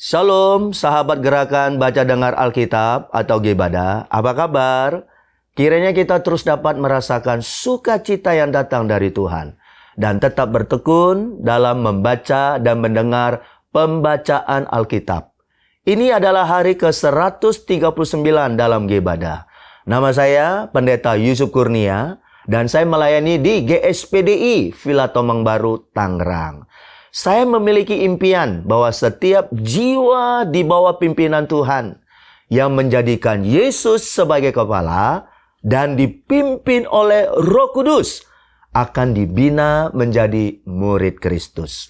Shalom, sahabat gerakan baca dengar Alkitab atau Gebada. Apa kabar? Kiranya kita terus dapat merasakan sukacita yang datang dari Tuhan dan tetap bertekun dalam membaca dan mendengar pembacaan Alkitab. Ini adalah hari ke-139 dalam Gebada. Nama saya Pendeta Yusuf Kurnia dan saya melayani di GSPDI Villa Tomang Baru, Tangerang. Saya memiliki impian bahwa setiap jiwa di bawah pimpinan Tuhan yang menjadikan Yesus sebagai kepala dan dipimpin oleh Roh Kudus akan dibina menjadi murid Kristus.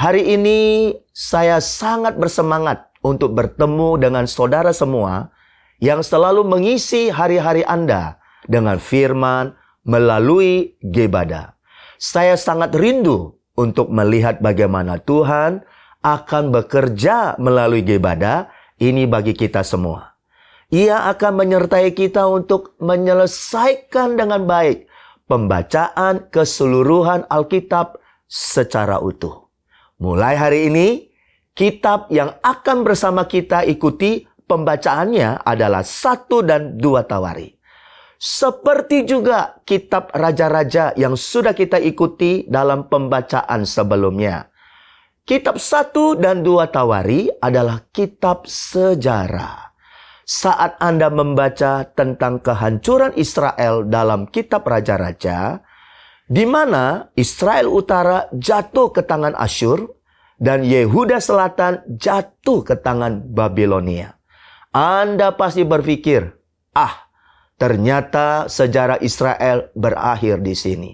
Hari ini saya sangat bersemangat untuk bertemu dengan saudara semua yang selalu mengisi hari-hari Anda dengan firman melalui Gebada. Saya sangat rindu untuk melihat bagaimana Tuhan akan bekerja melalui Gebada ini bagi kita semua. Ia akan menyertai kita untuk menyelesaikan dengan baik pembacaan keseluruhan Alkitab secara utuh. Mulai hari ini, kitab yang akan bersama kita ikuti pembacaannya adalah 1 dan 2 Tawari. Seperti juga kitab Raja-Raja yang sudah kita ikuti dalam pembacaan sebelumnya. Kitab 1 dan 2 Tawari adalah kitab sejarah. Saat Anda membaca tentang kehancuran Israel dalam kitab Raja-Raja, di mana Israel Utara jatuh ke tangan Asyur dan Yehuda Selatan jatuh ke tangan Babilonia. Anda pasti berpikir, ternyata sejarah Israel berakhir di sini.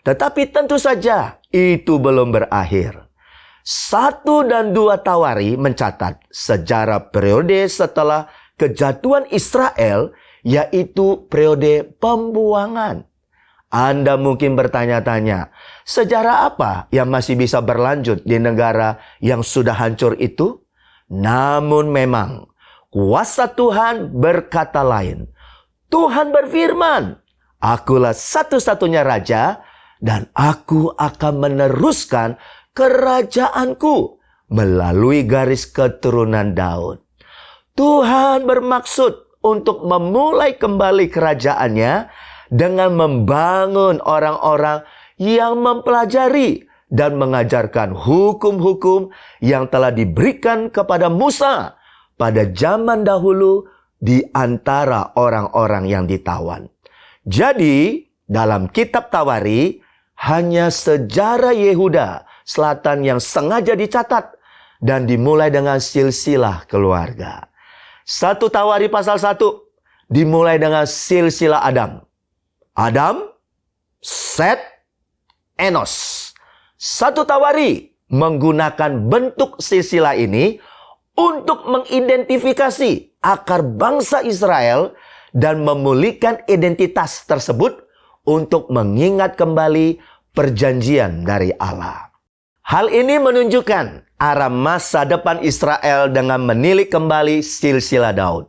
Tetapi tentu saja itu belum berakhir. 1 dan 2 Tawari mencatat sejarah periode setelah kejatuhan Israel, yaitu periode pembuangan. Anda mungkin bertanya-tanya, sejarah apa yang masih bisa berlanjut di negara yang sudah hancur itu? Namun memang, kuasa Tuhan berkata lain. Tuhan berfirman, "Akulah satu-satunya raja dan aku akan meneruskan kerajaanku melalui garis keturunan Daud." Tuhan bermaksud untuk memulai kembali kerajaannya dengan membangun orang-orang yang mempelajari dan mengajarkan hukum-hukum yang telah diberikan kepada Musa pada zaman dahulu di antara orang-orang yang ditawan. Jadi, dalam kitab Tawari, hanya sejarah Yehuda Selatan yang sengaja dicatat dan dimulai dengan silsilah keluarga. 1 Tawari pasal 1 dimulai dengan silsilah Adam. Adam, Set, Enos. 1 Tawari menggunakan bentuk silsilah ini untuk mengidentifikasi akar bangsa Israel dan memulihkan identitas tersebut untuk mengingat kembali perjanjian dari Allah. Hal ini menunjukkan arah masa depan Israel dengan menilik kembali silsilah Daud.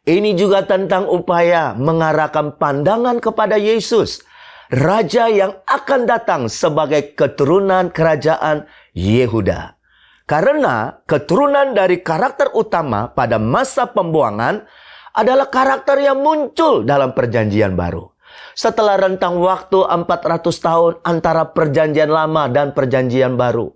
Ini juga tentang upaya mengarahkan pandangan kepada Yesus, Raja yang akan datang sebagai keturunan kerajaan Yehuda. Karena keturunan dari karakter utama pada masa pembuangan adalah karakter yang muncul dalam perjanjian baru. Setelah rentang waktu 400 tahun antara perjanjian lama dan perjanjian baru.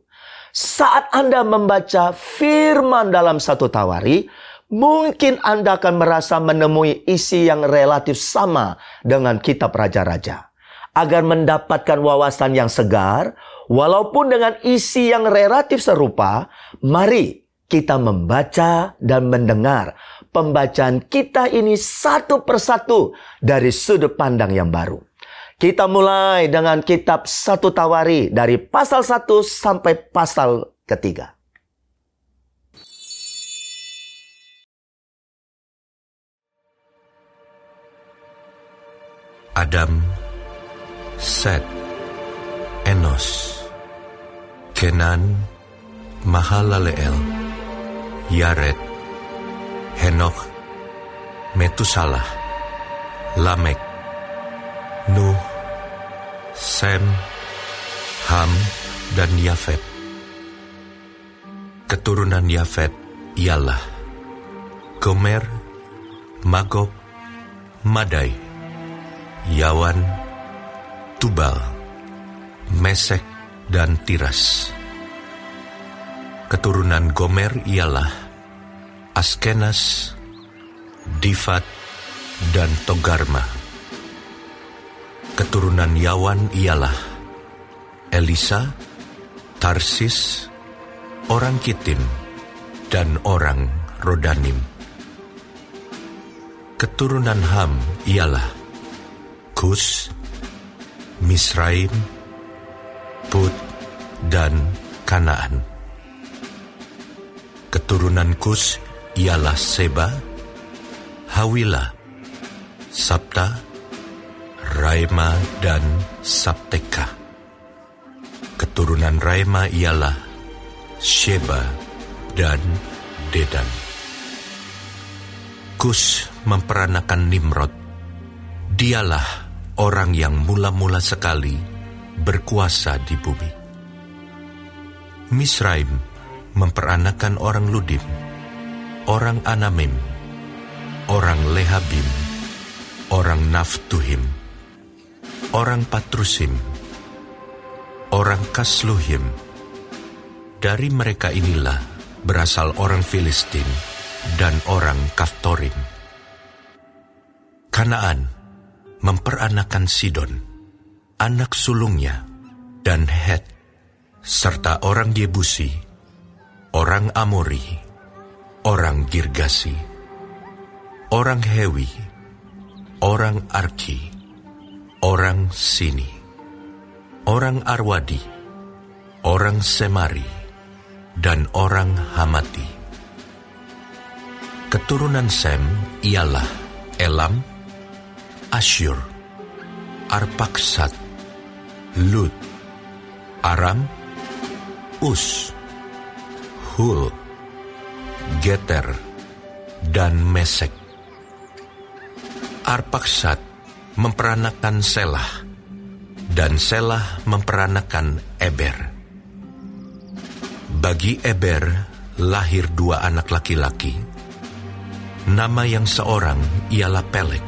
Saat Anda membaca firman dalam 1 Tawari, mungkin Anda akan merasa menemui isi yang relatif sama dengan kitab Raja-Raja. Agar mendapatkan wawasan yang segar, walaupun dengan isi yang relatif serupa, mari kita membaca dan mendengar pembacaan kita ini satu persatu dari sudut pandang yang baru. Kita mulai dengan kitab 1 Tawari dari pasal 1 sampai pasal ketiga. Adam, Set, Enos, Kenan, Mahalaleel, Yared, Henokh, Metusalah, Lamek, Nuh, Sem, Ham, dan Yafet. Keturunan Yafet ialah Gomer, Magog, Madai, Yawan, Tubal, Mesek, dan Tiras. Keturunan Gomer ialah Askenas, Difat, dan Togarma. Keturunan Yawan ialah Elisa, Tarsis, orang Kitim, dan orang Rodanim. Keturunan Ham ialah Kus, Misraim, Put, dan Kanaan. Keturunan Kus ialah Seba, Hawila, Sabta, Raima, dan Sabteka. Keturunan Raima ialah Sheba dan Dedan. Kus memperanakan Nimrod. Dialah orang yang mula-mula sekali berkuasa di bumi. Misraim memperanakan orang Ludim, orang Anamim, orang Lehabim, orang Naftuhim, orang Patrusim, orang Kasluhim. Dari mereka inilah berasal orang Filistin dan orang Kaftorim. Kanaan memperanakan Sidon, anak sulungnya, dan Het, serta orang Yebusi, orang Amori, orang Girgasi, orang Hewi, orang Arki, orang Sini, orang Arwadi, orang Semari, dan orang Hamati. Keturunan Sem ialah Elam, Asyur, Arpaksad, Lud, Aram, Us, Hul, Geter, dan Mesek. Arpaksad memperanakan Selah, dan Selah memperanakan Eber. Bagi Eber lahir 2 anak laki-laki. Nama yang seorang ialah Pelek,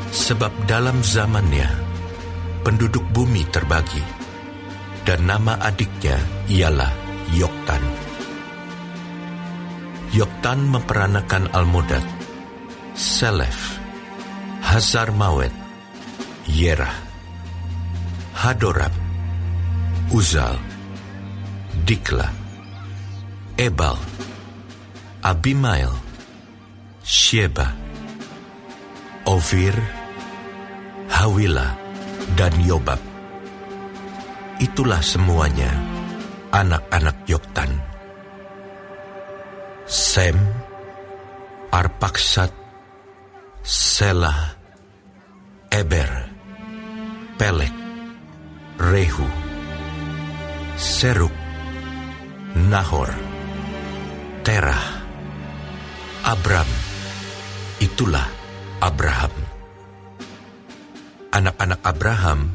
sebab dalam zamannya penduduk bumi terbagi, dan nama adiknya ialah Yoktan. Yoktan memperanakan Almodad, Selef, Hazar Mawet, Yerah, Hadoram, Uzal, Dikla, Ebal, Abimael, Sheba, Ofir, Hawila, dan Yobab. Itulah semuanya anak-anak Yoktan. Sem, Arpaksad, Selah, Eber, Pelek, Rehu, Seruk, Nahor, Terah, Abram. Itulah Abraham. Anak-anak Abraham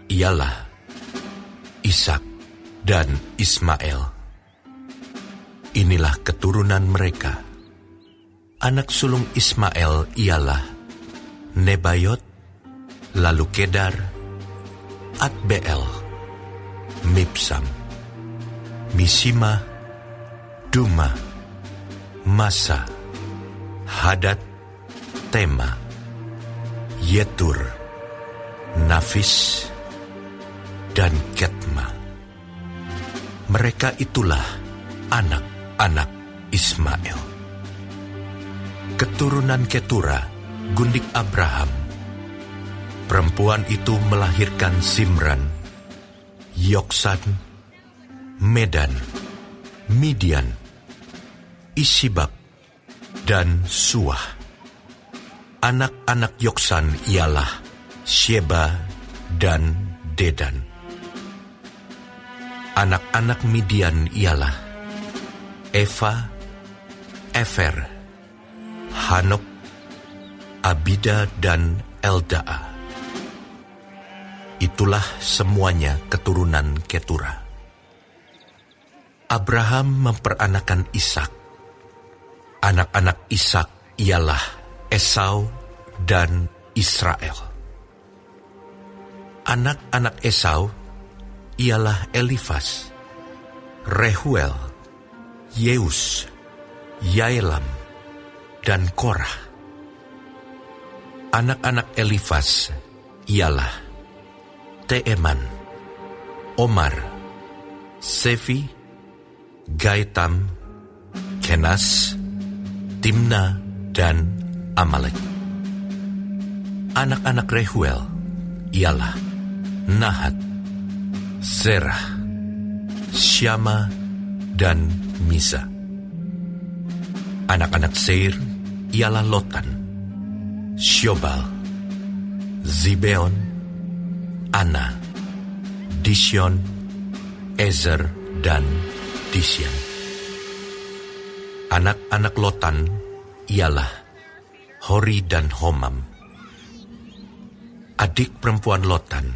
ialah Ishak dan Ismail. Inilah keturunan mereka. Anak sulung Ismail ialah Nebayot, lalu Kedar, Atbeel, Mibsam, Mishima, Duma, Masa, Hadad, Tema, Yetur, Nafis, dan Ketma. Mereka itulah anak-anak Ismail. Keturunan Ketura, gundik Abraham. Perempuan itu melahirkan Simran, Yoksan, Medan, Midian, Isibak, dan Suah. Anak-anak Yoksan ialah Sheba dan Dedan. Anak-anak Midian ialah Eva, Efer, Hanok, Abida, dan Eldaa. Itulah semuanya keturunan Ketura. Abraham memperanakan Ishak, Anak-anak Ishak ialah Esau dan Israel. Anak-anak Esau ialah Elifas, Rehuel, Yeus, Yaelam, dan Korah. Anak-anak Elifas ialah Teeman, Omar, Sefi, Gaitam, Kenas, Timna, dan Amalek. Anak-anak Rehuel ialah Nahat, Zerah, Syama, dan Miza. Anak-anak Seir ialah Lotan, Syobal, Zibeon, Ana, Disyon, Ezer, dan Disyan. Anak-anak Lotan ialah Hori dan Homam. Adik perempuan Lotan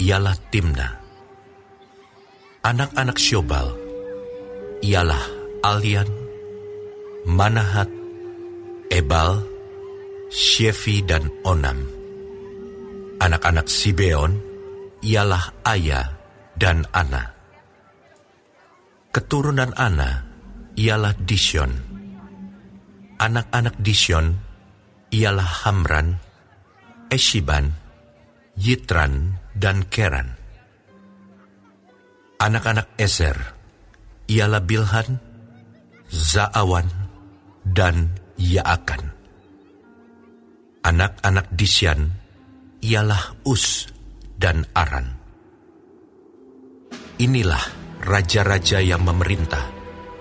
ialah Timna. Anak-anak Syobal ialah Alian, Manahat, Ebal, Shefi, dan Onam. Anak-anak Sibeon ialah Aya dan Ana. Keturunan Ana ialah Disyon. Anak-anak Disyon ialah Hamran, Eshiban, Yitran, dan Keran. Anak-anak Ezer ialah Bilhan, Zaawan, dan Yaakan. Anak-anak Disyan ialah Us dan Aran. Inilah raja-raja yang memerintah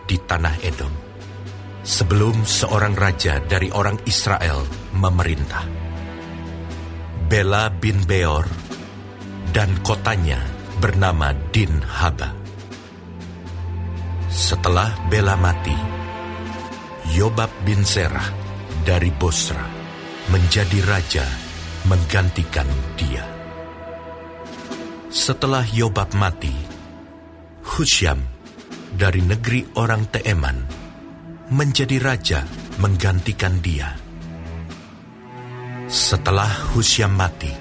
di tanah Edom sebelum seorang raja dari orang Israel memerintah. Bela bin Beor dan kotanya bernama Dinhaba. Setelah Bela mati, Yobab bin Zerah dari Bosra menjadi raja menggantikan dia. Setelah Yobab mati, Husyam dari negeri orang Teeman menjadi raja menggantikan dia. Setelah Husyam mati,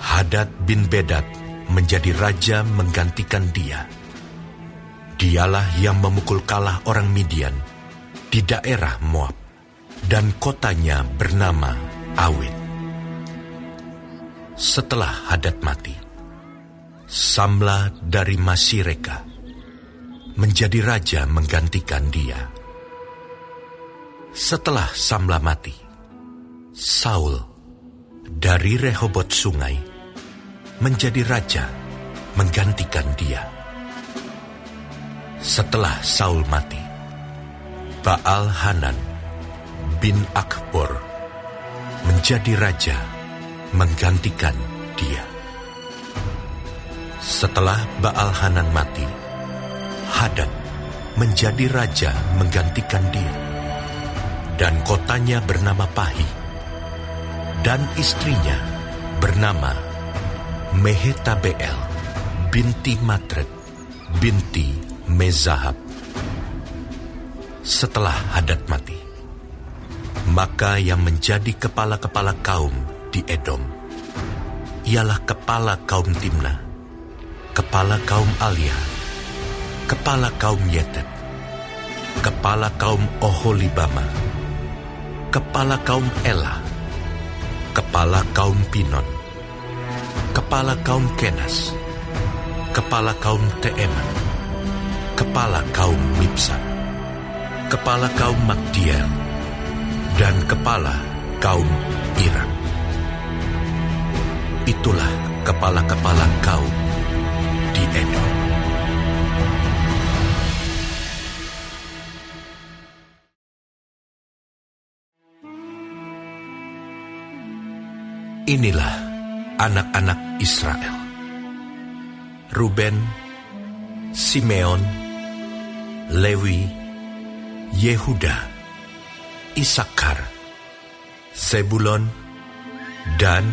Hadad bin Bedad menjadi raja menggantikan dia. Dialah yang memukul kalah orang Midian di daerah Moab, dan kotanya bernama Awit. Setelah Hadad mati, Samla dari Masireka menjadi raja menggantikan dia. Setelah Samla mati, Saul dari Rehobot Sungai menjadi raja menggantikan dia. Setelah Saul mati, Baal-Hanan bin Akbor menjadi raja menggantikan dia. Setelah Baal-Hanan mati, Hadad menjadi raja menggantikan dia, dan kotanya bernama Pahi, dan istrinya bernama Mehetabeel binti Matred binti Mezahab. Setelah Hadad mati, maka yang menjadi kepala-kepala kaum di Edom ialah kepala kaum Timna, kepala kaum Alia, kepala kaum Yetet, kepala kaum Oholibama, kepala kaum Ela, kepala kaum Pinon, kepala kaum Kenas, kepala kaum Teeman, kepala kaum Mibsam, kepala kaum Magdiel, dan kepala kaum Iram. Itulah kepala-kepala kaum di Edom. Inilah anak-anak Israel: Ruben, Simeon, Lewi, Yehuda, Isakar, Zebulon, Dan,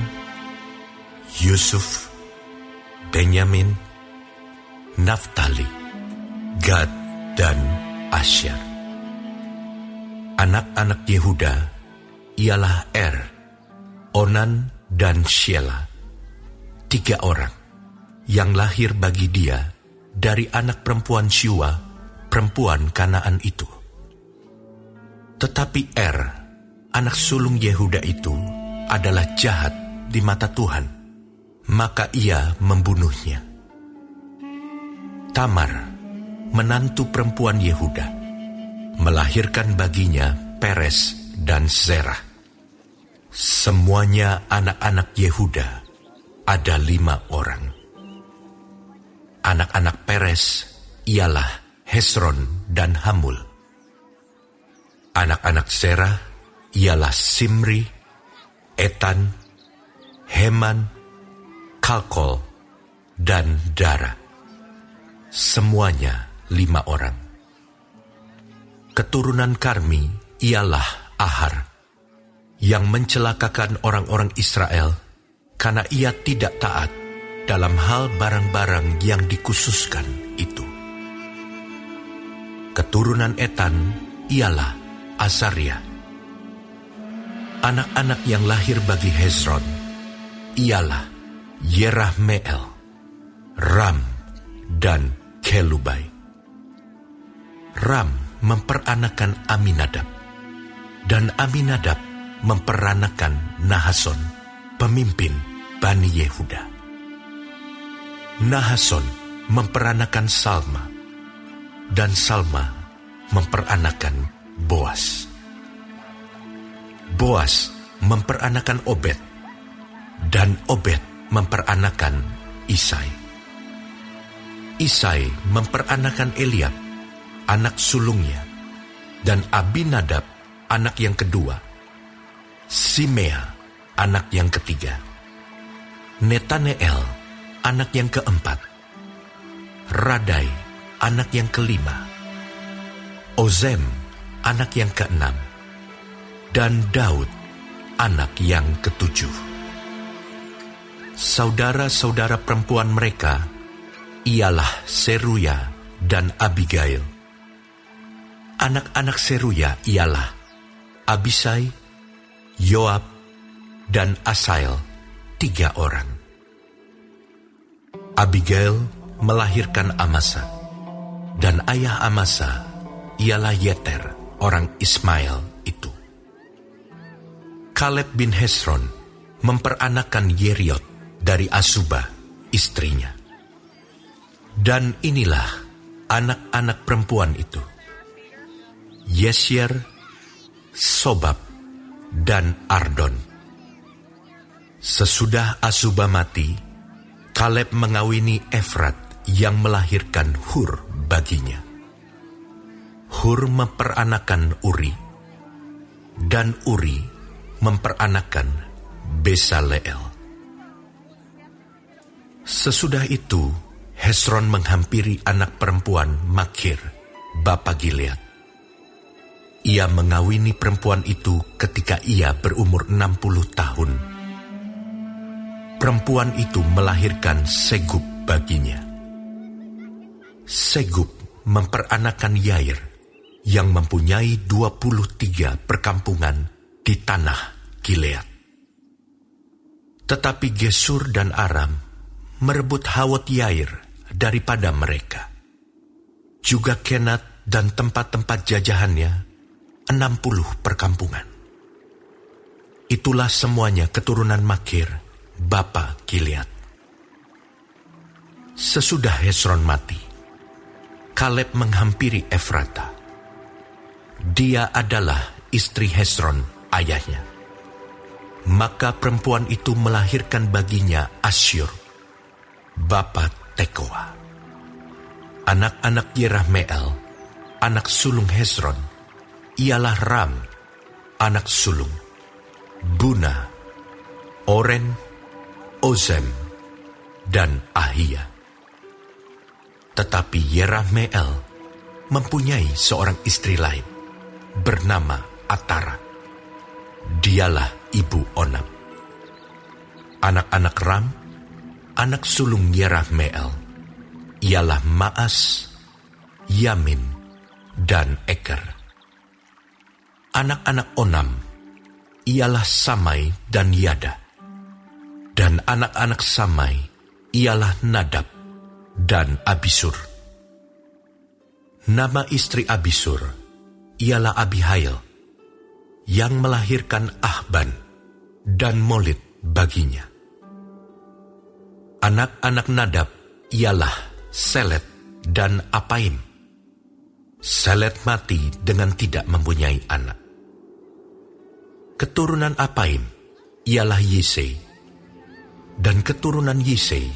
Yusuf, Benyamin, Naftali, Gad, dan Asyer. Anak-anak Yehuda ialah Er, Onan, dan Shelah, 3 orang yang lahir bagi dia dari anak perempuan Syua, perempuan Kanaan itu. Tetapi Er, anak sulung Yehuda itu, adalah jahat di mata Tuhan, maka ia membunuhnya. Tamar, menantu perempuan Yehuda, melahirkan baginya Peres dan Zerah. Semuanya anak-anak Yehuda ada 5 orang. Anak-anak Peres ialah Hesron dan Hamul. Anak-anak Zerah ialah Simri, Etan, Heman, Kalkol, dan Dara. Semuanya 5 orang. Keturunan Karmi ialah Ahar, yang mencelakakan orang-orang Israel karena ia tidak taat dalam hal barang-barang yang dikhususkan itu. Keturunan Etan ialah Azaria. Anak-anak yang lahir bagi Hezron ialah Yerahmeel, Ram, dan Kelubai. Ram memperanakan Aminadab, dan Aminadab memperanakan Nahason, pemimpin Bani Yehuda. Nahason memperanakan Salma, dan Salma memperanakan Boas. Boas memperanakan Obed, dan Obed memperanakan Isai. Isai memperanakan Eliab, anak sulungnya, dan Abinadab, anak yang kedua, Simea, anak yang ketiga, Netaneel, anak yang keempat, Radai, anak yang kelima, Ozem, anak yang keenam, dan Daud, anak yang ketujuh. Saudara-saudara perempuan mereka ialah Seruya dan Abigail. Anak-anak Seruya ialah Abisai, Yoab, dan Asael, 3 orang. Abigail melahirkan Amasa, dan ayah Amasa ialah Yeter, orang Ismail itu. Kaleb bin Hesron memperanakan Yeriot dari Asubah, istrinya. Dan inilah anak-anak perempuan itu: Yesyer, Sobab, dan Ardon. Sesudah Asubah mati, Kaleb mengawini Efrat yang melahirkan Hur baginya. Hur memperanakan Uri, dan Uri memperanakan Besaleel. Sesudah itu, Hesron menghampiri anak perempuan Makir, bapa Gilead. Ia mengawini perempuan itu ketika ia berumur 60 tahun. Perempuan itu melahirkan Segub baginya. Segub memperanakan Yair, yang mempunyai 23 perkampungan di tanah Gilead. Tetapi Gesur dan Aram merebut Hawot Yair daripada mereka. Juga Kenat dan tempat-tempat jajahannya, 60 perkampungan. Itulah semuanya keturunan Makir, bapa Gilead. Sesudah Hesron mati, Kaleb menghampiri Efrata. Dia adalah istri Hesron, ayahnya. Maka perempuan itu melahirkan baginya Asyur, bapa Tekoa. Anak-anak Yerahmeel, anak sulung Hesron, ialah Ram, anak sulung, Buna, Oren, Ozem, dan Ahia. Tetapi Yerahmeel mempunyai seorang istri lain, bernama Atara. Dialah ibu Onam. Anak-anak Ram, anak sulung Yerahmeel, ialah Maas, Yamin, dan Eker. anak-anak Onam ialah Samai dan Yada. Dan anak-anak Samai ialah Nadab dan Abisur. Nama istri Abisur ialah Abihail, yang melahirkan Ahban dan Molid baginya. Anak-anak Nadab ialah Selet dan Apaim. Selet mati dengan tidak mempunyai anak. Keturunan Apaim ialah Yisei, dan keturunan Yisei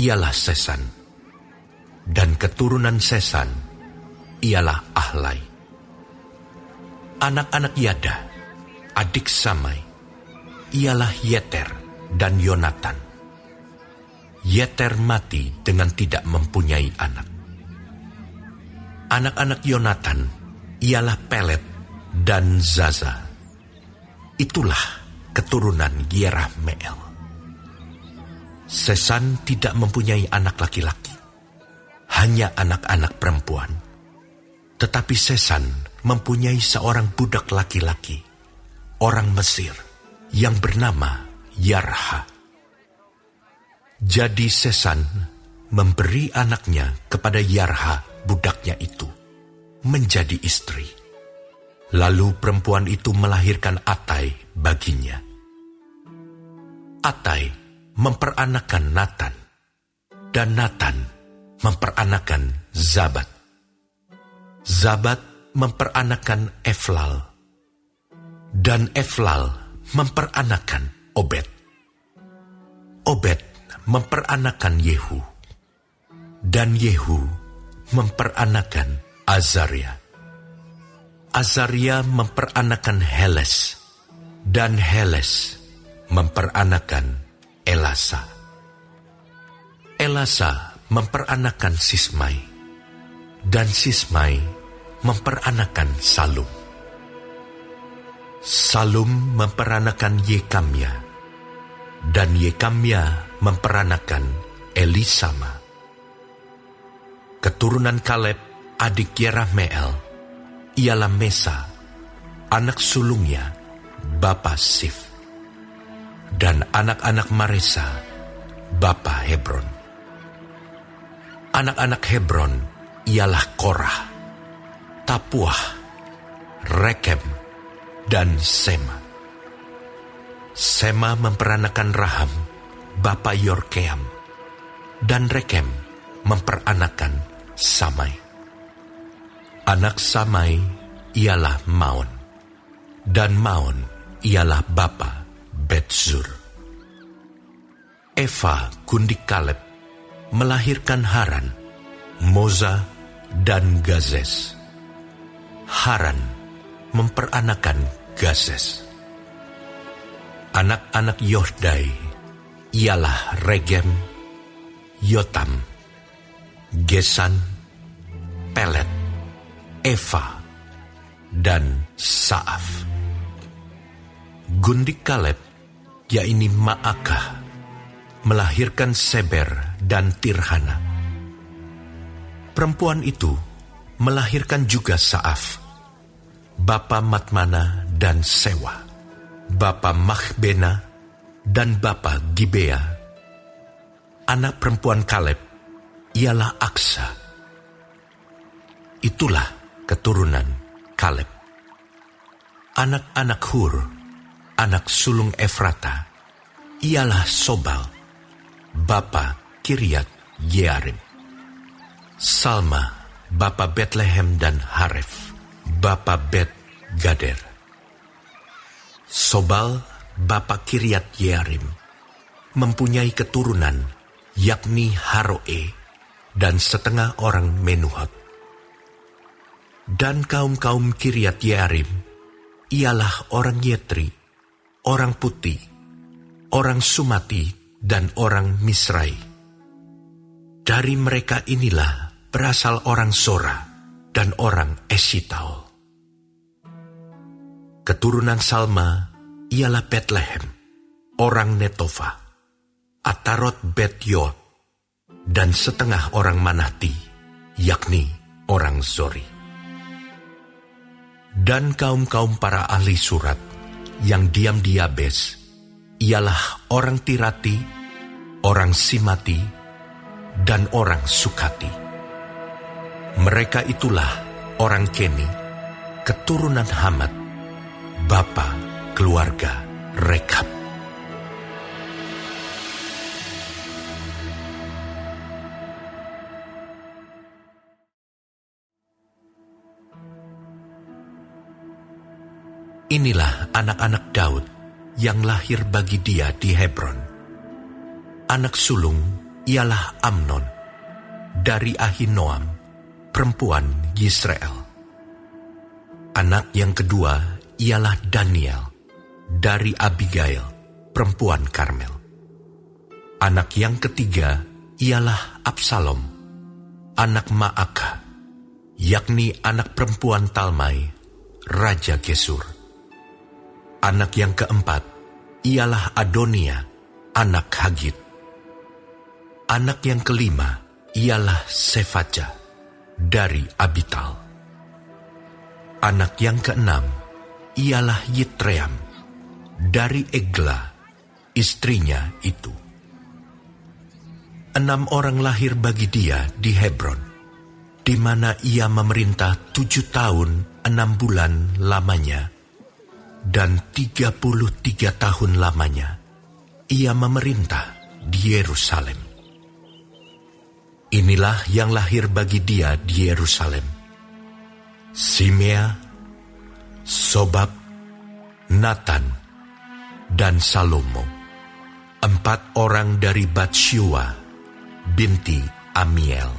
ialah Sesan, dan keturunan Sesan ialah Ahlai. Anak-anak Yada, adik Samai, ialah Yeter dan Yonatan. Yeter mati dengan tidak mempunyai anak. Anak-anak Yonatan ialah Pelet dan Zaza. Itulah keturunan Yerahmeel. Sesan tidak mempunyai anak laki-laki, hanya anak-anak perempuan. Tetapi Sesan mempunyai seorang budak laki-laki, orang Mesir, yang bernama Yarha. Jadi Sesan memberi anaknya kepada Yarha, budaknya itu, menjadi istri. Lalu perempuan itu melahirkan Atai baginya. Atai memperanakan Natan, dan Natan memperanakan Zabad. Zabad memperanakan Eflal, dan Eflal memperanakan Obed. Obed memperanakan Yehu, dan Yehu memperanakan Azaria. Azaria memperanakan Heles, dan Heles memperanakan Elasa. Elasa memperanakan Sismai, dan Sismai memperanakan Salum. Salum memperanakan Yekamya, dan Yekamya memperanakan Elisama. Keturunan Kaleb, adik Yerahmeel, ialah Mesa, anak sulungnya, bapa Sif. Dan anak-anak Maresa, bapa Hebron. Anak-anak Hebron ialah Korah, Tapuah, Rekem, dan Sema. Sema memperanakan Raham, bapa Yorkeam, dan Rekem memperanakan Samai. Anak Samai ialah Maon, dan Maon ialah bapa Betzur. Eva gundik Kaleb melahirkan Haran, Moza, dan Gazes. Haran memperanakan Gazes. Anak-anak Yohdai ialah Regem, Yotam, Gesan, Pelet, Eva, dan Saaf. Gundik Kaleb, yaitu Maakah, melahirkan Seber dan Tirhana. Perempuan itu melahirkan juga Saaf, bapa Matmana dan Sewa, bapa Mahbena dan bapa Gibea. Anak perempuan Kaleb ialah Aksa. Itulah keturunan Kaleb. Anak-anak Hur, anak sulung Efrata, ialah Sobal, bapa Kiryat Yearim. Salma, bapa Betlehem dan Haref, bapa Bet Gader. Sobal, bapa Kiryat Yearim, mempunyai keturunan, yakni Haroe, dan setengah orang Menuhot. Dan kaum-kaum Kiryat Yearim ialah orang Yetri, orang Puti, orang Sumati, dan orang Misrai. Dari mereka inilah berasal orang Sora dan orang Esitaol. Keturunan Salma ialah Betlehem, orang Netofa, Atarot Bet Yod, dan setengah orang Manahti, yakni orang Zori. Dan kaum-kaum para ahli surat yang diam di Yabes ialah orang Tirati, orang Simati, dan orang Sukati. Mereka itulah orang Keni, keturunan Hamad, bapa keluarga Rekab. Inilah anak-anak Daud yang lahir bagi dia di Hebron. Anak sulung ialah Amnon dari Ahinoam, perempuan Yisrael. Anak yang kedua ialah Daniel dari Abigail, perempuan Karmel. Anak yang ketiga ialah Absalom, anak Maakah, yakni anak perempuan Talmai, Raja Gesur. Anak yang keempat ialah Adonia, anak Hagit. Anak yang kelima ialah Sefaja dari Abital. Anak yang keenam ialah Yitream dari Egla, istrinya itu. 6 orang lahir bagi dia di Hebron, di mana ia memerintah 7 tahun 6 bulan lamanya, dan 33 tahun lamanya ia memerintah di Yerusalem. Inilah yang lahir bagi dia di Yerusalem: Simea, Sobab, Natan, dan Salomo, 4 orang dari Batsyua binti Amiel.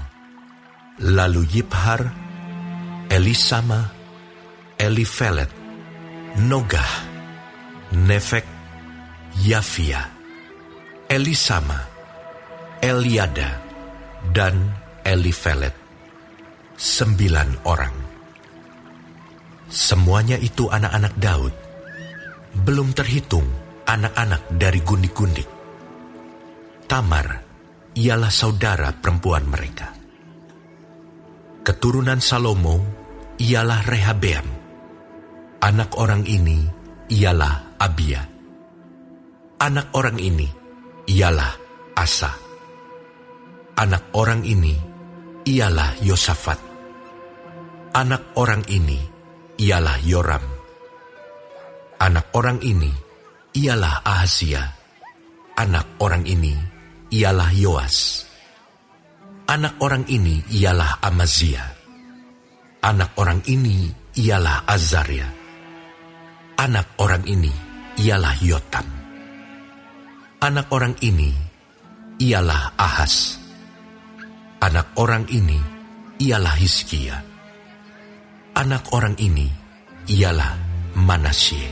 Lalu Yibhar, Elisama, Elifelet, Nogah, Nefek, Yafia, Elisama, Eliada, dan Elifelet, 9 orang. Semuanya itu anak-anak Daud, belum terhitung anak-anak dari gundik-gundik. Tamar ialah saudara perempuan mereka. Keturunan Salomo ialah Rehabeam. Anak orang ini ialah Abia. Anak orang ini ialah Asa. Anak orang ini ialah Yosafat. Anak orang ini ialah Yoram. Anak orang ini ialah Ahazia. Anak orang ini ialah Yoas. Anak orang ini ialah Amazia. Anak orang ini ialah Azaria. Anak orang ini ialah Yotam. Anak orang ini ialah Ahas. Anak orang ini ialah Hizkia. Anak orang ini ialah Manasye.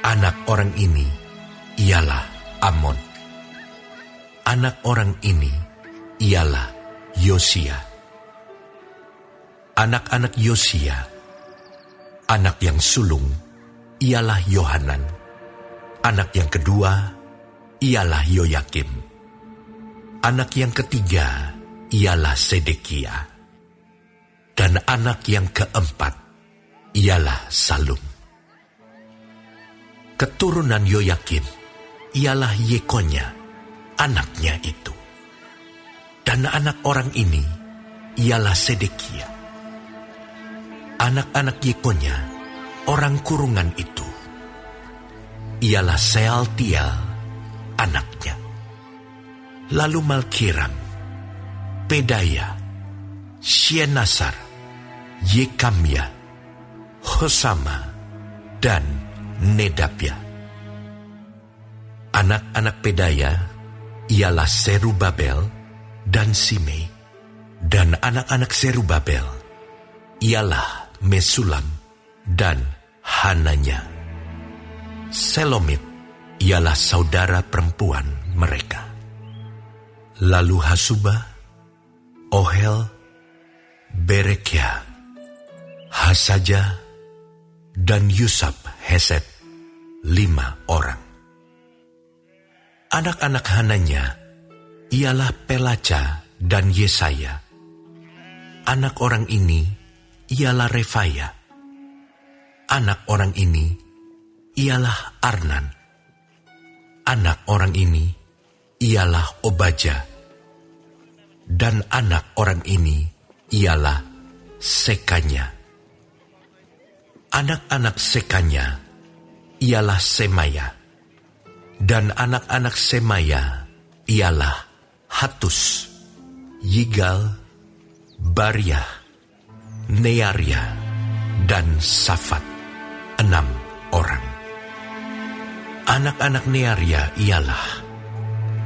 Anak orang ini ialah Amon. Anak orang ini ialah Yosia. Anak-anak Yosia, anak yang sulung, ialah Yohanan. Anak yang kedua ialah Yoyakim. Anak yang ketiga ialah Sedekia. Dan anak yang keempat ialah Salum. Keturunan Yoyakim ialah Yekonya, anaknya itu. Dan anak orang ini ialah Sedekia. Anak-anak Yekonya, orang kurungan itu, ialah Sealtiel, anaknya. Lalu Malkiram, Pedaya, Shenasar, Yekamya, Hosama, dan Nedabya. Anak-anak Pedaya ialah Serubabel dan Simei. Dan anak-anak Serubabel ialah Mesulam dan Hananya. Selomit ialah saudara perempuan mereka. Lalu Hasubah, Ohel, Berekia, Hasaja, dan Yusab Hesed, 5 orang. Anak-anak Hananya ialah Pelaca dan Yesaya. Anak orang ini ialah Refaya, Anak orang ini ialah Arnan. Anak orang ini ialah Obaja. Dan anak orang ini ialah Sekanya. Anak-anak Sekanya ialah Semaya. Dan anak-anak Semaya ialah Hatus, Yigal, Bariah, Nearia, dan Safat, 6 orang. Anak-anak Nearia ialah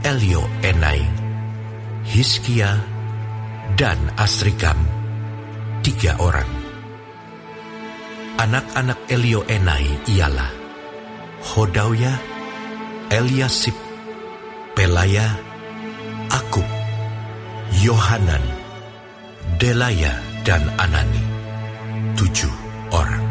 Elioenai, Hiskia, dan Asrikam, 3 orang. Anak-anak Elioenai ialah Hodawya, Eliasib, Pelaya, Akub, Yohanan, Delaya, dan Anani, 7 orang.